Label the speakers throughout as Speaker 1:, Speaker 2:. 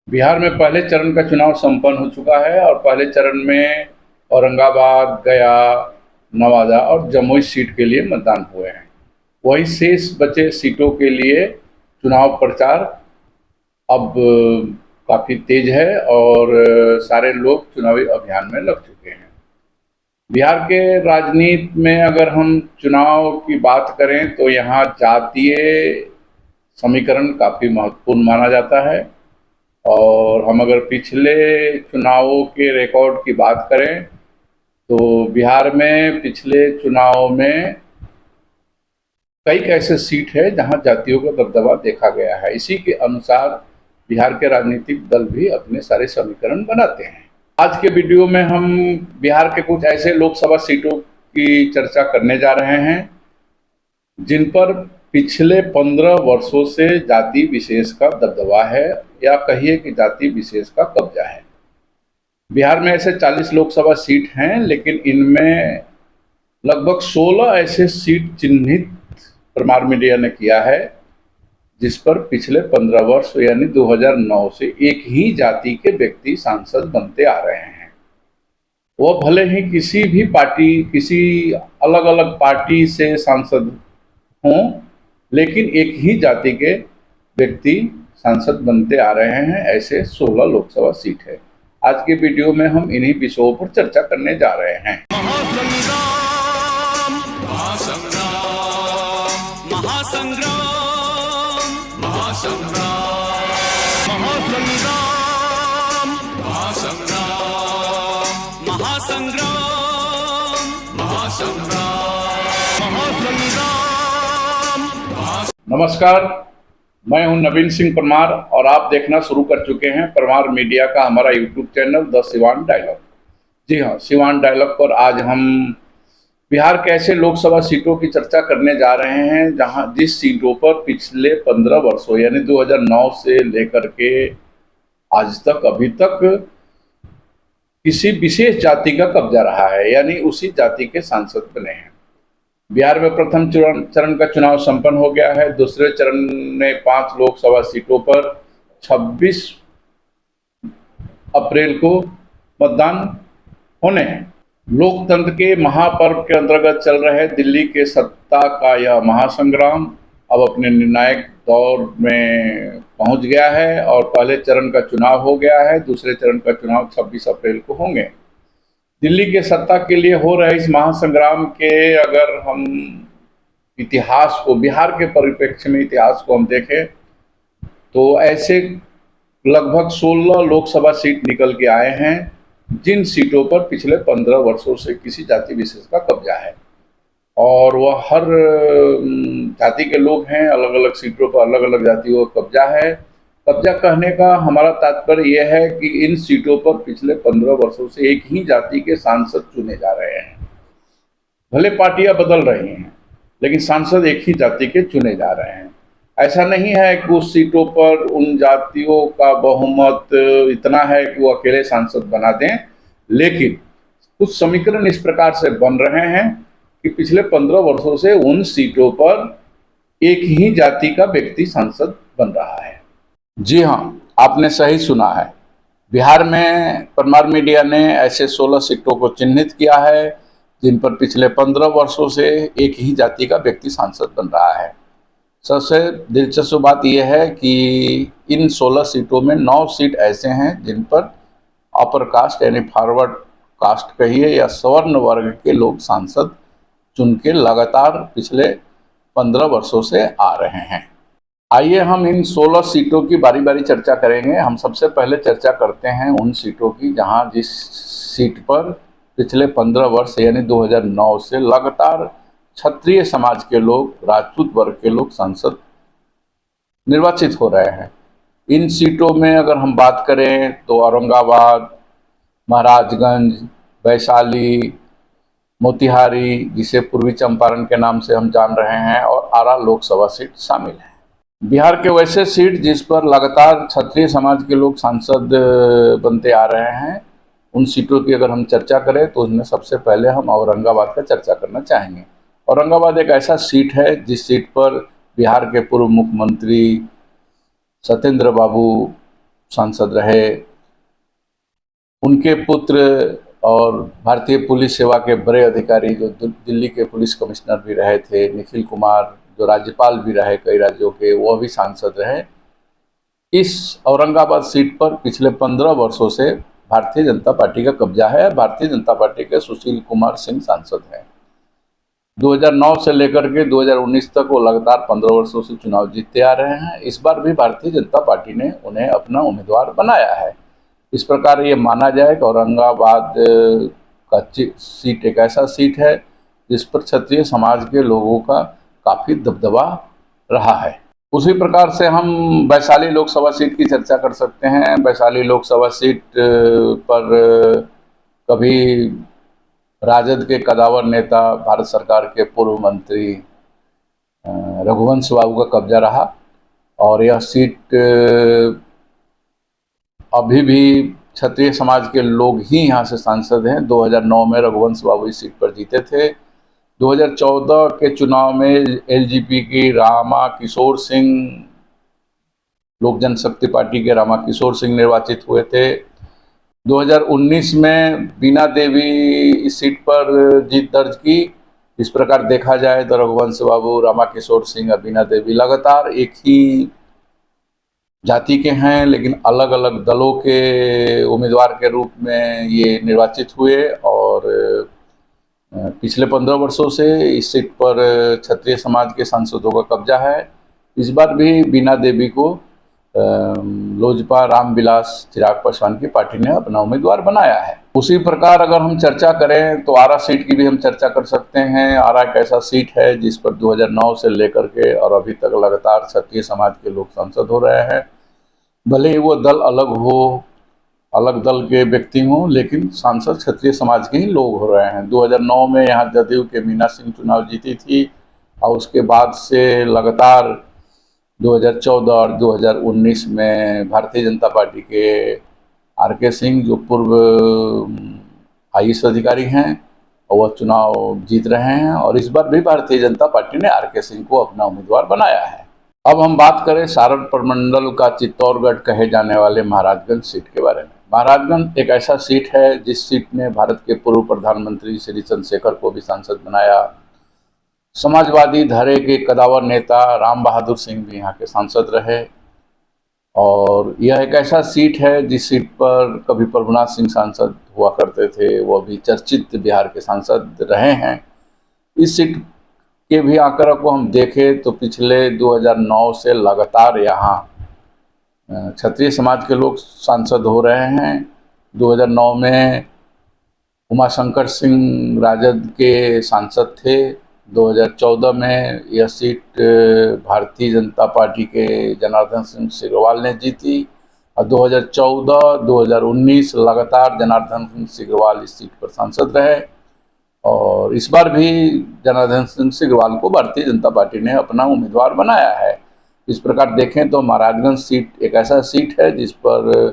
Speaker 1: बिहार में पहले चरण का चुनाव संपन्न हो चुका है और पहले चरण में औरंगाबाद, गया, नवादा और जमुई सीट के लिए मतदान हुए हैं। वही शेष बचे सीटों के लिए चुनाव प्रचार अब काफ़ी तेज है और सारे लोग चुनावी अभियान में लग चुके हैं। बिहार के राजनीति में अगर हम चुनाव की बात करें तो यहाँ जातीय समीकरण काफ़ी महत्वपूर्ण माना जाता है। और हम अगर पिछले चुनावों के रिकॉर्ड की बात करें तो बिहार में पिछले चुनाव में कई ऐसे सीट है जहां जातियों का दबदबा देखा गया है। इसी के अनुसार बिहार के राजनीतिक दल भी अपने सारे समीकरण बनाते हैं। आज के वीडियो में हम बिहार के कुछ ऐसे लोकसभा सीटों की चर्चा करने जा रहे हैं जिन पर पिछले 15 वर्षों से जाति विशेष का दबदबा है या कहिए कि जाति विशेष का कब्जा है। बिहार में ऐसे 40 लोकसभा सीट हैं, लेकिन इनमें लगभग 16 ऐसे सीट चिन्हित प्रमार मीडिया ने किया है जिस पर पिछले 15 वर्ष यानी 2009 से एक ही जाति के व्यक्ति सांसद बनते आ रहे हैं। वह भले ही किसी भी पार्टी, किसी अलग अलग पार्टी से सांसद हों, लेकिन एक ही जाति के व्यक्ति सांसद बनते आ रहे हैं। ऐसे 16 लोकसभा सीट है। आज के वीडियो में हम इन्हीं विषयों पर चर्चा करने जा रहे हैं। नमस्कार, मैं हूं नवीन सिंह परमार और आप देखना शुरू कर चुके हैं परमार मीडिया का हमारा YouTube channel the Siwan dialogue. जी हाँ, सिवान डायलॉग पर आज हम बिहार के ऐसे लोकसभा सीटों की चर्चा करने जा रहे हैं जहां जिस सीटों पर पिछले 15 वर्षों यानी 2009 से लेकर के आज तक अभी तक किसी विशेष जाति का कब्जा रहा है, यानी उसी जाति के सांसद बने हैं। बिहार में प्रथम चरण का चुनाव संपन्न हो गया है। दूसरे चरण में 5 लोकसभा सीटों पर 26 अप्रैल को मतदान होने हैं। लोकतंत्र के महापर्व के अंतर्गत चल रहे दिल्ली के सत्ता का यह महासंग्राम अब अपने निर्णायक दौर में पहुंच गया है और पहले चरण का चुनाव हो गया है। दूसरे चरण का चुनाव 26 अप्रैल को होंगे। दिल्ली के सत्ता के लिए हो रहे इस महासंग्राम के अगर हम इतिहास को, बिहार के परिप्रेक्ष्य में इतिहास को हम देखें तो ऐसे लगभग 16 लोकसभा सीट निकल के आए हैं जिन सीटों पर पिछले 15 वर्षों से किसी जाति विशेष का कब्जा है और वह हर जाति के लोग हैं। अलग अलग सीटों पर अलग अलग जातियों का कब्जा है। कब्जा कहने का हमारा तात्पर्य यह है कि इन सीटों पर पिछले 15 वर्षों से एक ही जाति के सांसद चुने जा रहे हैं। भले पार्टियां बदल रही हैं, लेकिन सांसद एक ही जाति के चुने जा रहे हैं। ऐसा नहीं है कि उस सीटों पर उन जातियों का बहुमत इतना है कि वो अकेले सांसद बना दें, लेकिन कुछ समीकरण इस प्रकार से बन रहे हैं कि पिछले 15 वर्षों से उन सीटों पर एक ही जाति का व्यक्ति सांसद बन रहा है। जी हाँ, आपने सही सुना है। बिहार में परमार मीडिया ने ऐसे 16 सीटों को चिन्हित किया है जिन पर पिछले 15 वर्षों से एक ही जाति का व्यक्ति सांसद बन रहा है। सबसे दिलचस्प बात यह है कि इन 16 सीटों में 9 सीट ऐसे हैं जिन पर अपर कास्ट यानी फॉरवर्ड कास्ट कहिए या सवर्ण वर्ग के लोग सांसद चुन के लगातार पिछले 15 वर्षों से आ रहे हैं। आइए हम इन 16 सीटों की बारी बारी चर्चा करेंगे। हम सबसे पहले चर्चा करते हैं उन सीटों की जहां जिस सीट पर पिछले 15 वर्ष यानी 2009 से लगातार क्षत्रिय समाज के लोग, राजपूत वर्ग के लोग सांसद निर्वाचित हो रहे हैं। इन सीटों में अगर हम बात करें तो औरंगाबाद, महाराजगंज, वैशाली, मोतिहारी, जिसे पूर्वी चंपारण के नाम से हम जान रहे हैं, और आरा लोकसभा सीट शामिल है। बिहार के वैसे सीट जिस पर लगातार क्षत्रिय समाज के लोग सांसद बनते आ रहे हैं, उन सीटों की अगर हम चर्चा करें तो उसमें सबसे पहले हम औरंगाबाद का चर्चा करना चाहेंगे। औरंगाबाद एक ऐसा सीट है जिस सीट पर बिहार के पूर्व मुख्यमंत्री सत्येंद्र बाबू सांसद रहे। उनके पुत्र और भारतीय पुलिस सेवा के बड़े अधिकारी जो दिल्ली के पुलिस कमिश्नर भी रहे थे, निखिल कुमार, जो राज्यपाल भी रहे कई राज्यों के, वह भी सांसद रहे। इस औरंगाबाद सीट पर पिछले 15 वर्षों से भारतीय जनता पार्टी का कब्जा है। भारतीय जनता पार्टी के सुशील कुमार सिंह सांसद हैं। 2009 से लेकर के 2019 तक वो लगातार 15 वर्षों से चुनाव जीतते आ रहे हैं। इस बार भी भारतीय जनता पार्टी ने उन्हें अपना उम्मीदवार बनाया है। इस प्रकार ये माना जाए कि औरंगाबाद का सीट एक ऐसा सीट है जिस पर क्षत्रिय समाज के लोगों का काफ़ी दबदबा रहा है। उसी प्रकार से हम वैशाली लोकसभा सीट की चर्चा कर सकते हैं। वैशाली लोकसभा सीट पर कभी राजद के कदावर नेता, भारत सरकार के पूर्व मंत्री रघुवंश बाबू का कब्जा रहा और यह सीट अभी भी क्षत्रिय समाज के लोग ही यहाँ से सांसद हैं। 2009 में रघुवंश बाबू इस सीट पर जीते थे। 2014 के चुनाव में एलजेपी की रामा किशोर सिंह, लोक जनशक्ति पार्टी के रामा किशोर सिंह निर्वाचित हुए थे। 2019 में बीना देवी इस सीट पर जीत दर्ज की। इस प्रकार देखा जाए तो रघुवंश बाबू, रामा किशोर सिंह और बीना देवी लगातार एक ही जाति के हैं, लेकिन अलग अलग दलों के उम्मीदवार के रूप में ये निर्वाचित हुए और पिछले 15 वर्षों से इस सीट पर क्षत्रिय समाज के सांसदों का कब्जा है। इस बार भी बीना देवी को लोजपा रामविलास चिराग पासवान की पार्टी ने अपना उम्मीदवार बनाया है। उसी प्रकार अगर हम चर्चा करें तो आरा सीट की भी हम चर्चा कर सकते हैं। आरा एक ऐसा सीट है जिस पर 2009 से लेकर के और अभी तक लगातार क्षत्रिय समाज के लोग सांसद हो रहे हैं। भले ही वो दल अलग हो, अलग दल के व्यक्ति हों, लेकिन सांसद क्षत्रिय समाज के ही लोग हो रहे हैं। 2009 में यहाँ जदयू के मीना सिंह चुनाव जीती थी और उसके बाद से लगातार 2014 और 2019 में भारतीय जनता पार्टी के आर.के. सिंह, जो पूर्व आईएएस अधिकारी हैं, और वह चुनाव जीत रहे हैं और इस बार भी भारतीय जनता पार्टी ने आर.के. सिंह को अपना उम्मीदवार बनाया है। अब हम बात करें सारण प्रमंडल का चित्तौड़गढ़ कहे जाने वाले महाराजगंज सीट के बारे में। महाराजगंज एक ऐसा सीट है जिस सीट ने भारत के पूर्व प्रधानमंत्री श्री चंद्रशेखर को भी सांसद बनाया। समाजवादी धारे के कदावर नेता राम बहादुर सिंह भी यहाँ के सांसद रहे और यह एक ऐसा सीट है जिस सीट पर कभी प्रभुनाथ सिंह सांसद हुआ करते थे, वह भी चर्चित बिहार के सांसद रहे हैं। इस सीट के भी आंकड़ों को हम देखें तो पिछले 2009 से लगातार यहाँ क्षत्रिय समाज के लोग सांसद हो रहे हैं। 2009 में उमाशंकर सिंह राजद के सांसद थे। 2014 में यह सीट भारतीय जनता पार्टी के जनार्दन सिंह सिग्रीवाल ने जीती और 2014-2019 लगातार जनार्दन सिंह सिग्रीवाल इस सीट पर सांसद रहे और इस बार भी जनार्दन सिंह सिग्रीवाल को भारतीय जनता पार्टी ने अपना उम्मीदवार बनाया है। इस प्रकार देखें तो महाराजगंज सीट एक ऐसा सीट है जिस पर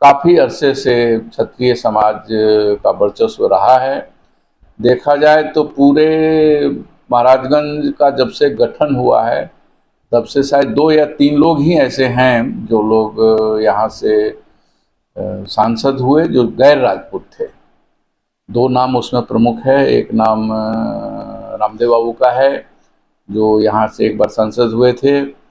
Speaker 1: काफ़ी अरसे से क्षत्रिय समाज का वर्चस्व रहा है। देखा जाए तो पूरे महाराजगंज का जब से गठन हुआ है तब से शायद 2 या 3 लोग ही ऐसे हैं जो लोग यहाँ से सांसद हुए जो गैर राजपूत थे। 2 नाम उसमें प्रमुख है। एक नाम रामदेव बाबू का है जो यहाँ से एक बार सांसद हुए थे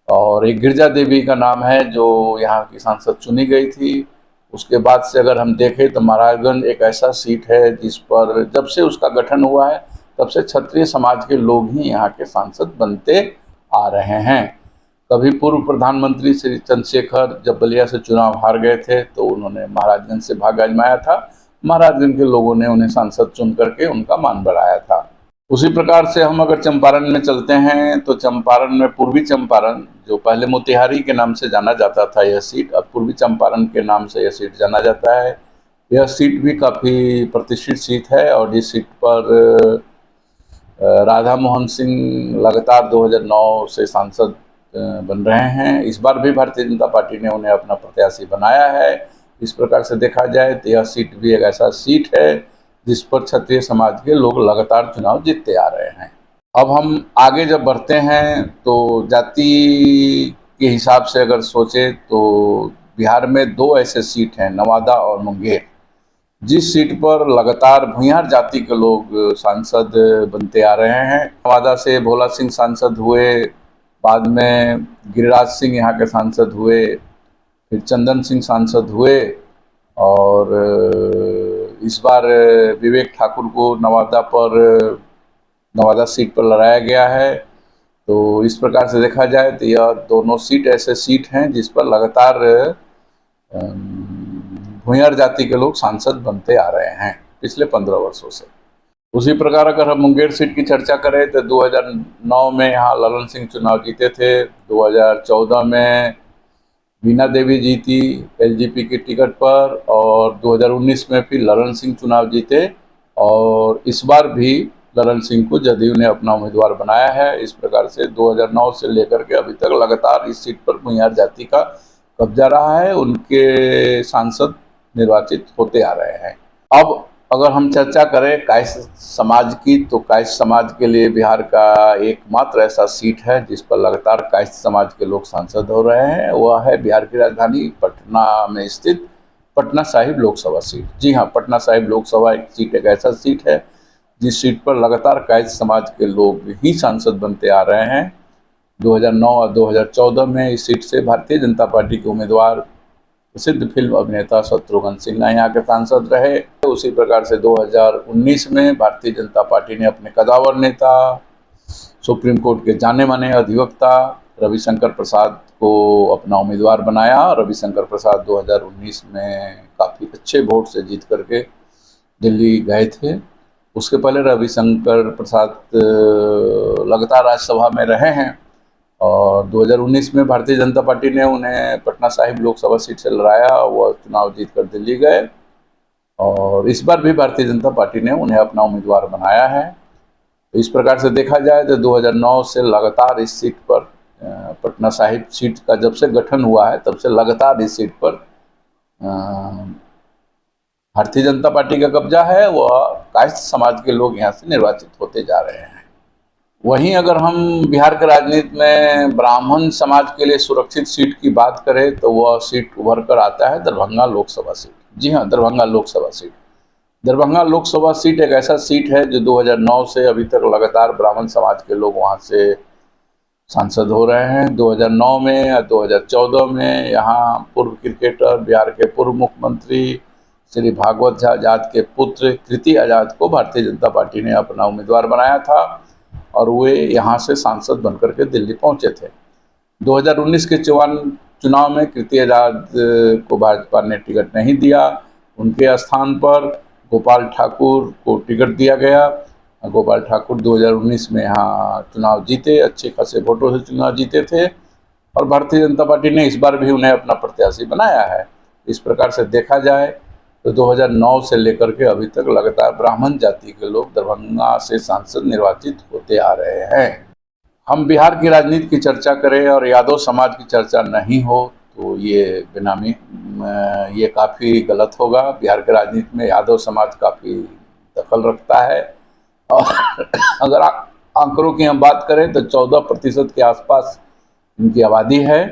Speaker 1: और एक गिरिजा देवी का नाम है जो यहाँ की सांसद चुनी गई थी। उसके बाद से अगर हम देखें तो महाराजगंज एक ऐसा सीट है जिस पर जब से उसका गठन हुआ है तब से क्षत्रिय समाज के लोग ही यहाँ के सांसद बनते आ रहे हैं। कभी पूर्व प्रधानमंत्री श्री चंद्रशेखर जब बलिया से चुनाव हार गए थे तो उन्होंने महाराजगंज से भाग्य आजमाया था। महाराजगंज के लोगों ने उन्हें सांसद चुन करके उनका मान बढ़ाया था। उसी प्रकार से हम अगर चंपारण में चलते हैं तो चंपारण में पूर्वी चंपारण, जो पहले मोतिहारी के नाम से जाना जाता था, यह सीट अब पूर्वी चंपारण के नाम से यह सीट जाना जाता है। यह सीट भी काफ़ी प्रतिष्ठित सीट है और इस सीट पर राधा मोहन सिंह लगातार 2009 से सांसद बन रहे हैं। इस बार भी भारतीय जनता पार्टी ने उन्हें अपना प्रत्याशी बनाया है। इस प्रकार से देखा जाए तो यह सीट भी एक ऐसा सीट है जिस पर क्षत्रिय समाज के लोग लगातार चुनाव जीतते आ रहे हैं। अब हम आगे जब बढ़ते हैं तो जाति के हिसाब से अगर सोचें तो बिहार में दो ऐसे सीट हैं, नवादा और मुंगेर, जिस सीट पर लगातार भूंइयार जाति के लोग सांसद बनते आ रहे हैं। नवादा से भोला सिंह सांसद हुए, बाद में गिरिराज सिंह यहाँ के सांसद हुए, फिर चंदन सिंह सांसद हुए, और इस बार विवेक ठाकुर को नवादा सीट पर लड़ाया गया है। तो इस प्रकार से देखा जाए तो यह दोनों सीट ऐसे सीट हैं जिस पर लगातार भूंइयार जाति के लोग सांसद बनते आ रहे हैं पिछले 15 वर्षों से। उसी प्रकार अगर हम मुंगेर सीट की चर्चा करें तो 2009 में यहाँ ललन सिंह चुनाव जीते थे, 2014 में बीना देवी जीती एलजेपी की टिकट पर, और 2019 में फिर ललन सिंह चुनाव जीते, और इस बार भी ललन सिंह को जदयू ने अपना उम्मीदवार बनाया है। इस प्रकार से 2009 से लेकर के अभी तक लगातार इस सीट पर भूंइयार जाति का कब्जा रहा है, उनके सांसद निर्वाचित होते आ रहे हैं। अब अगर हम चर्चा करें कायस्थ समाज की, तो कायस्थ समाज के लिए बिहार का एकमात्र ऐसा सीट है जिस पर लगातार कायस्थ समाज के लोग सांसद हो रहे हैं, वह है बिहार की राजधानी पटना में स्थित पटना साहिब लोकसभा सीट। जी हाँ, पटना साहिब लोकसभा एक ऐसा सीट है जिस सीट पर लगातार कायस्थ समाज के लोग ही सांसद बनते आ रहे हैं। 2009 और 2014 में इस सीट से भारतीय जनता पार्टी के उम्मीदवार प्रसिद्ध फिल्म अभिनेता शत्रुघ्न सिन्हा यहाँ के सांसद रहे। उसी प्रकार से 2019 में भारतीय जनता पार्टी ने अपने कदावर नेता, सुप्रीम कोर्ट के जाने माने अधिवक्ता रविशंकर प्रसाद को अपना उम्मीदवार बनाया। रविशंकर प्रसाद 2019 में काफ़ी अच्छे वोट से जीत करके दिल्ली गए थे। उसके पहले रविशंकर प्रसाद लगातार राज्यसभा में रहे हैं, और 2019 में भारतीय जनता पार्टी ने उन्हें पटना साहिब लोकसभा सीट से लड़ाया, वह चुनाव जीतकर दिल्ली गए, और इस बार भी भारतीय जनता पार्टी ने उन्हें अपना उम्मीदवार बनाया है। तो इस प्रकार से देखा जाए तो 2009 से लगातार इस सीट पर पटना साहिब सीट का जब से गठन हुआ है तब से लगातार इस सीट पर भारतीय जनता पार्टी का कब्जा है। वह कायस्थ समाज के लोग यहाँ से निर्वाचित होते जा रहे हैं। वहीं अगर हम बिहार के राजनीति में ब्राह्मण समाज के लिए सुरक्षित सीट की बात करें तो वह सीट उभर कर आता है दरभंगा लोकसभा सीट। जी हाँ, दरभंगा लोकसभा सीट। दरभंगा लोकसभा सीट एक ऐसा सीट है जो 2009 से अभी तक लगातार ब्राह्मण समाज के लोग वहाँ से सांसद हो रहे हैं। 2009 में या 2014 में यहाँ पूर्व क्रिकेटर, बिहार के पूर्व मुख्यमंत्री श्री भागवत झा आजाद के पुत्र कृति आजाद को भारतीय जनता पार्टी ने अपना उम्मीदवार बनाया था, और वे यहाँ से सांसद बनकर के दिल्ली पहुँचे थे। 2019 के चुनाव में कृति आजाद को भाजपा ने टिकट नहीं दिया, उनके स्थान पर गोपाल ठाकुर को टिकट दिया गया। गोपाल ठाकुर 2019 में यहाँ चुनाव जीते, अच्छे खासे वोटों से चुनाव जीते थे, और भारतीय जनता पार्टी ने इस बार भी उन्हें अपना प्रत्याशी बनाया है। इस प्रकार से देखा जाए तो 2009 से लेकर के अभी तक लगातार ब्राह्मण जाति के लोग दरभंगा से सांसद निर्वाचित होते आ रहे हैं। हम बिहार की राजनीति की चर्चा करें और यादव समाज की चर्चा नहीं हो तो ये काफ़ी गलत होगा। बिहार के राजनीति में यादव समाज काफ़ी दखल रखता है, और अगर आंकड़ों की हम बात करें तो 14% के आसपास इनकी आबादी है।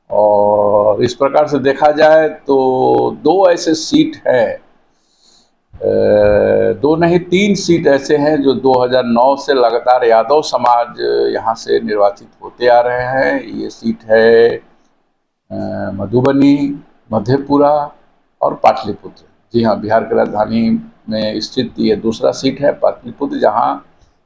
Speaker 1: और इस प्रकार से देखा जाए तो दो ऐसे सीट हैं, दो नहीं 3 सीट ऐसे हैं जो 2009 से लगातार यादव समाज यहाँ से निर्वाचित होते आ रहे हैं। ये सीट है मधुबनी, मधेपुरा और पाटलिपुत्र। जी हाँ, बिहार की राजधानी में स्थित ये दूसरा सीट है पाटलिपुत्र, जहाँ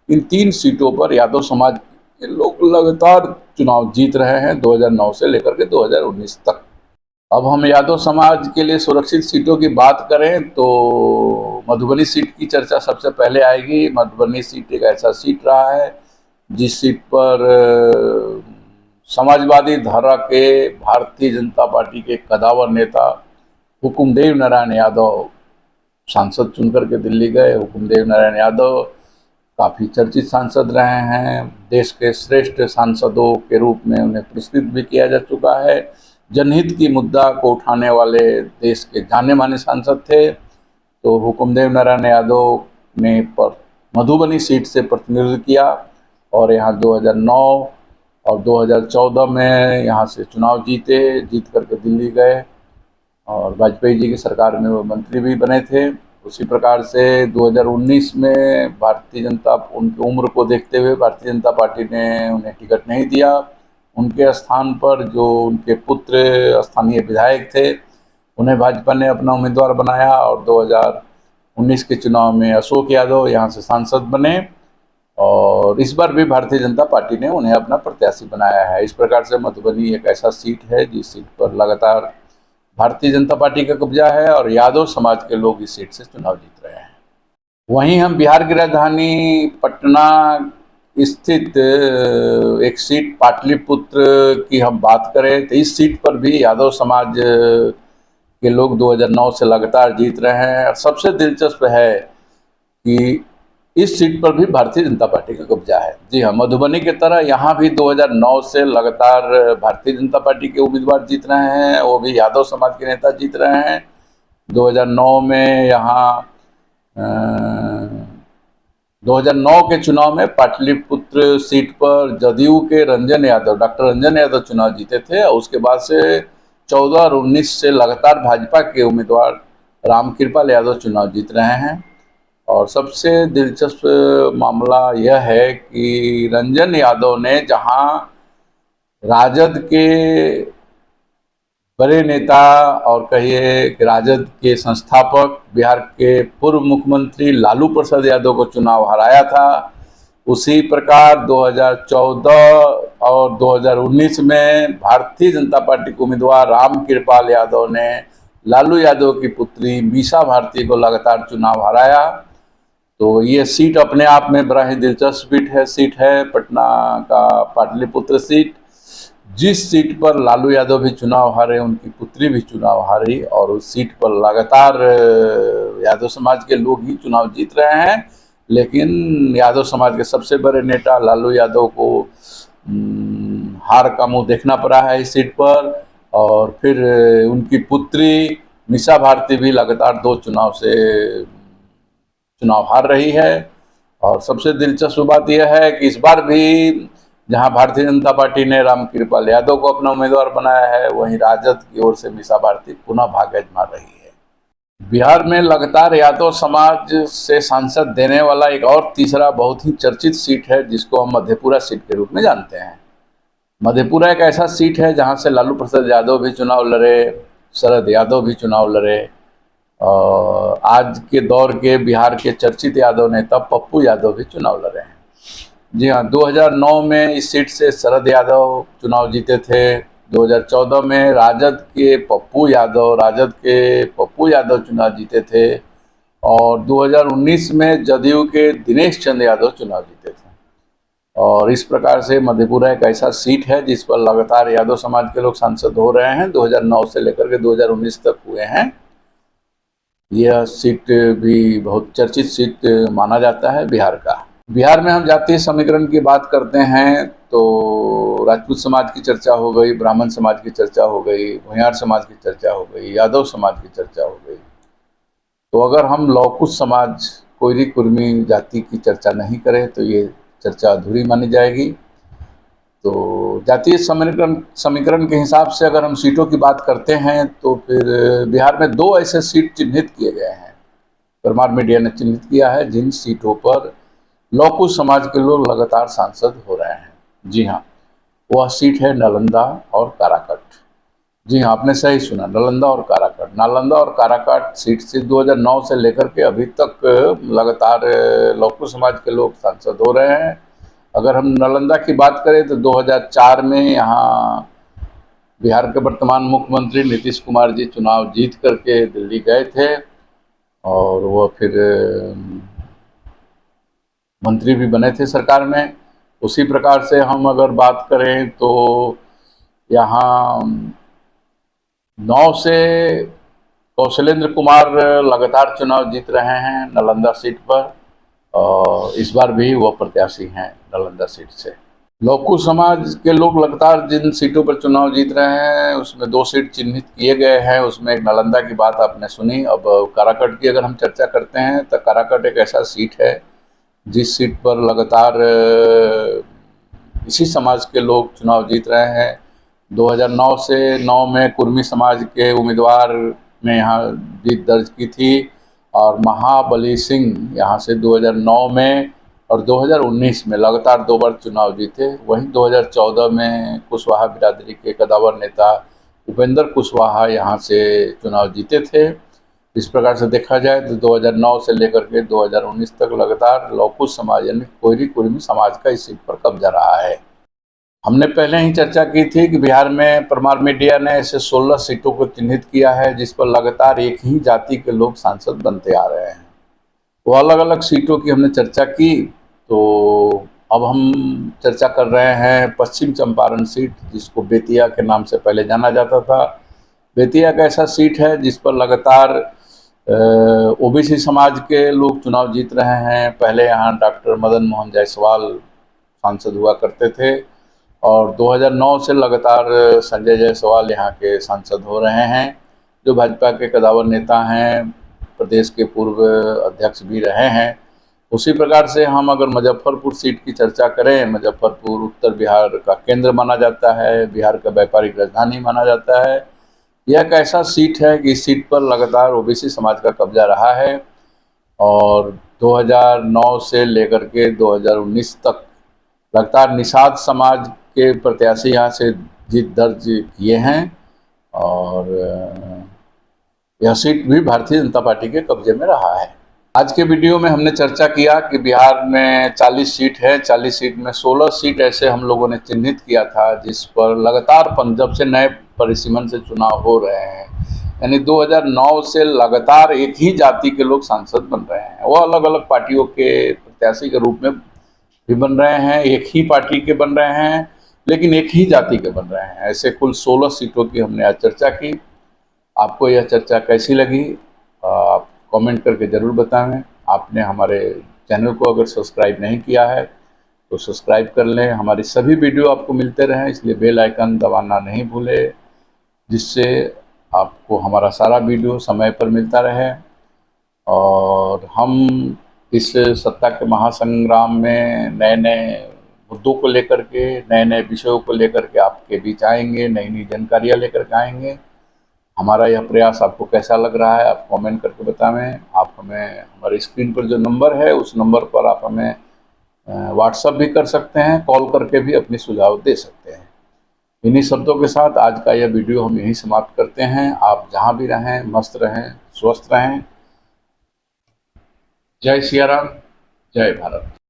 Speaker 1: इन 3 सीटों पर यादव समाज के लोग लगातार चुनाव जीत रहे हैं 2009 से लेकर के 2019 तक। अब हम यादव समाज के लिए सुरक्षित सीटों की बात करें तो मधुबनी सीट की चर्चा सबसे पहले आएगी। मधुबनी सीट एक ऐसा सीट रहा है जिस सीट पर समाजवादी धारा के भारतीय जनता पार्टी के कदावर नेता हुकुमदेव नारायण यादव सांसद चुनकर के दिल्ली गए। हुकुमदेव नारायण यादव काफ़ी चर्चित सांसद रहे हैं, देश के श्रेष्ठ सांसदों के रूप में उन्हें पुरस्कृत भी किया जा चुका है। जनहित की मुद्दा को उठाने वाले देश के जाने माने सांसद थे। तो हुकुमदेव नारायण यादव ने पर मधुबनी सीट से प्रतिनिधित्व किया, और यहाँ 2009 और 2014 में यहाँ से चुनाव जीत करके दिल्ली गए और वाजपेयी जी की सरकार में वो मंत्री भी बने थे। उसी प्रकार से 2019 में भारतीय जनता उनकी उम्र को देखते हुए भारतीय जनता पार्टी ने उन्हें टिकट नहीं दिया। उनके स्थान पर जो उनके पुत्र स्थानीय विधायक थे उन्हें भाजपा ने अपना उम्मीदवार बनाया और 2019 के चुनाव में अशोक यादव यहाँ से सांसद बने और इस बार भी भारतीय जनता पार्टी ने उन्हें अपना प्रत्याशी बनाया है। इस प्रकार से मधुबनी एक ऐसा सीट है जिस सीट पर लगातार भारतीय जनता पार्टी का कब्जा है और यादव समाज के लोग इस सीट से चुनाव जीत रहे हैं। वहीं हम बिहार की राजधानी पटना स्थित एक सीट पाटलिपुत्र की हम बात करें तो इस सीट पर भी यादव समाज के लोग 2009 से लगातार जीत रहे हैं। और सबसे दिलचस्प है कि इस सीट पर भी भारतीय जनता पार्टी का कब्जा है। जी हाँ, मधुबनी की तरह यहाँ भी 2009 से लगातार भारतीय जनता पार्टी के उम्मीदवार जीत रहे हैं, वो भी यादव समाज के नेता जीत रहे हैं। 2009 में यहाँ 2009 के चुनाव में पाटलिपुत्र सीट पर जदयू के डॉक्टर रंजन यादव चुनाव जीते थे और उसके बाद से 14 और 19 से लगातार भाजपा के उम्मीदवार रामकृपाल यादव चुनाव जीत रहे हैं। और सबसे दिलचस्प मामला यह है कि रंजन यादव ने जहां राजद के बड़े नेता और कहिए कि राजद के संस्थापक बिहार के पूर्व मुख्यमंत्री लालू प्रसाद यादव को चुनाव हराया था, उसी प्रकार 2014 और 2019 में भारतीय जनता पार्टी के उम्मीदवार रामकृपाल यादव ने लालू यादव की पुत्री मीसा भारती को लगातार चुनाव हराया। तो ये सीट अपने आप में बड़ा ही दिलचस्प सीट है पटना का पाटलिपुत्र सीट। जिस सीट पर लालू यादव भी चुनाव हारे उनकी पुत्री भी चुनाव हारी और उस सीट पर लगातार यादव समाज के लोग ही चुनाव जीत रहे हैं। लेकिन यादव समाज के सबसे बड़े नेता लालू यादव को हार का मुंह देखना पड़ा है इस सीट पर और फिर उनकी पुत्री मीसा भारती भी लगातार 2 चुनाव से चुनाव हार रही है। और सबसे दिलचस्प बात यह है कि इस बार भी जहां भारतीय जनता पार्टी ने रामकृपाल यादव को अपना उम्मीदवार बनाया है, वहीं राजद की ओर से मीसा भारती पुनः भाग्य आजमा रही है। बिहार में लगातार यादव समाज से सांसद देने वाला एक और तीसरा बहुत ही चर्चित सीट है जिसको हम मधेपुरा सीट के रूप में जानते हैं। मधेपुरा एक ऐसा सीट है जहां से लालू प्रसाद यादव भी चुनाव लड़े, शरद यादव भी चुनाव लड़े और आज के दौर के बिहार के चर्चित यादव नेता पप्पू यादव भी चुनाव लड़े हैं। जी हाँ, 2009 में इस सीट से शरद यादव चुनाव जीते थे। 2014 में राजद के पप्पू यादव चुनाव जीते थे और 2019 में जदयू के दिनेश चंद्र यादव चुनाव जीते थे। और इस प्रकार से मधेपुरा एक ऐसा सीट है जिस पर लगातार यादव समाज के लोग सांसद हो रहे हैं। 2009 से लेकर के 2019 तक हुए हैं। यह सीट भी बहुत चर्चित सीट माना जाता है बिहार का। बिहार में हम जातीय समीकरण की बात करते हैं तो राजपूत समाज की चर्चा हो गई, ब्राह्मण समाज की चर्चा हो गई, भूमिहार समाज की चर्चा हो गई, यादव समाज की चर्चा हो गई। तो अगर हम लौकुश समाज कोयरी कुर्मी जाति की चर्चा नहीं करें तो ये चर्चा अधूरी मानी जाएगी। तो जातीय समीकरण के हिसाब से अगर हम सीटों की बात करते हैं तो फिर बिहार में 2 ऐसे सीट चिन्हित किए गए हैं, परमार मीडिया ने चिन्हित किया है जिन सीटों पर लौकुश समाज के लोग लगातार सांसद हो रहे हैं। जी हाँ, वह सीट है नालंदा और काराकट। जी हाँ, आपने सही सुना, नालंदा और काराकट। नालंदा और काराकट सीट से 2009 से लेकर के अभी तक लगातार लौकुश समाज के लोग सांसद हो रहे हैं। अगर हम नालंदा की बात करें तो 2004 में यहाँ बिहार के वर्तमान मुख्यमंत्री नीतीश कुमार जी चुनाव जीत करके दिल्ली गए थे और वह फिर मंत्री भी बने थे सरकार में। उसी प्रकार से हम अगर बात करें तो यहाँ 9 से कौशलेंद्र कुमार लगातार चुनाव जीत रहे हैं नालंदा सीट पर और इस बार भी वो प्रत्याशी हैं नालंदा सीट से। लौकुश समाज के लोग लगातार जिन सीटों पर चुनाव जीत रहे हैं उसमें 2 सीट चिन्हित किए गए हैं। उसमें एक नालंदा की बात आपने सुनी। अब काराकट की अगर हम चर्चा करते हैं तो काराकट एक ऐसा सीट है जिस सीट पर लगातार इसी समाज के लोग चुनाव जीत रहे हैं। 2009 से 9 में कुर्मी समाज के उम्मीदवार ने यहाँ जीत दर्ज की थी और महाबली सिंह यहाँ से 2009 में और 2019 में लगातार 2 बार चुनाव जीते। वहीं 2014 में कुशवाहा बिरादरी के कदावर नेता उपेंद्र कुशवाहा यहाँ से चुनाव जीते थे। इस प्रकार से देखा जाए तो 2009 से लेकर के 2019 तक लगातार लौकुश समाज यानी कोयरी कुर्मी समाज का इस सीट पर कब्जा रहा है। हमने पहले ही चर्चा की थी कि बिहार में परमार मीडिया ने ऐसे 16 सीटों को चिन्हित किया है जिस पर लगातार एक ही जाति के लोग सांसद बनते आ रहे हैं। वो अलग अलग सीटों की हमने चर्चा की, तो अब हम चर्चा कर रहे हैं पश्चिम चंपारण सीट, जिसको बेतिया के नाम से पहले जाना जाता था। बेतिया का ऐसा सीट है जिस पर लगातार ओबीसी समाज के लोग चुनाव जीत रहे हैं। पहले यहाँ डॉक्टर मदन मोहन जायसवाल सांसद हुआ करते थे और 2009 से लगातार संजय जायसवाल यहाँ के सांसद हो रहे हैं, जो भाजपा के कदावर नेता हैं, प्रदेश के पूर्व अध्यक्ष भी रहे हैं। उसी प्रकार से हम अगर मुजफ्फरपुर सीट की चर्चा करें, मुजफ्फरपुर उत्तर बिहार का केंद्र माना जाता है, बिहार का व्यापारिक राजधानी माना जाता है। यह एक ऐसा सीट है कि इस सीट पर लगातार ओबीसी समाज का कब्जा रहा है और 2009 से लेकर के 2019 तक लगातार निषाद समाज के प्रत्याशी यहाँ से जीत दर्ज किए हैं और यह सीट भी भारतीय जनता पार्टी के कब्जे में रहा है। आज के वीडियो में हमने चर्चा किया कि बिहार में 40 सीट है, 40 सीट में 16 सीट ऐसे हम लोगों ने चिन्हित किया था जिस पर लगातार जब से नए परिसीमन से चुनाव हो रहे हैं, यानी 2009 से लगातार एक ही जाति के लोग सांसद बन रहे हैं। वो अलग अलग पार्टियों के प्रत्याशी के रूप में भी बन रहे हैं, एक ही पार्टी के बन रहे हैं, लेकिन एक ही जाति के बन रहे हैं। ऐसे कुल 16 सीटों की हमने आज चर्चा की। आपको यह चर्चा कैसी लगी आप कमेंट करके ज़रूर बताएं। आपने हमारे चैनल को अगर सब्सक्राइब नहीं किया है तो सब्सक्राइब कर लें। हमारी सभी वीडियो आपको मिलते रहें, इसलिए बेल आइकन दबाना नहीं भूलें, जिससे आपको हमारा सारा वीडियो समय पर मिलता रहे। और हम इस सत्ता के महासंग्राम में नए नए मुद्दों को लेकर के, नए नए विषयों को लेकर के आपके बीच आएंगे, नई नई जानकारियाँ लेकर के आएंगे। हमारा यह प्रयास आपको कैसा लग रहा है आप कमेंट करके बताएं। आप हमें हमारे स्क्रीन पर जो नंबर है उस नंबर पर आप हमें व्हाट्सएप भी कर सकते हैं, कॉल करके भी अपनी सुझाव दे सकते हैं। इन्हीं शब्दों के साथ आज का यह वीडियो हम यहीं समाप्त करते हैं। आप जहां भी रहें मस्त रहें, स्वस्थ रहें। जय सिया राम, जय भारत।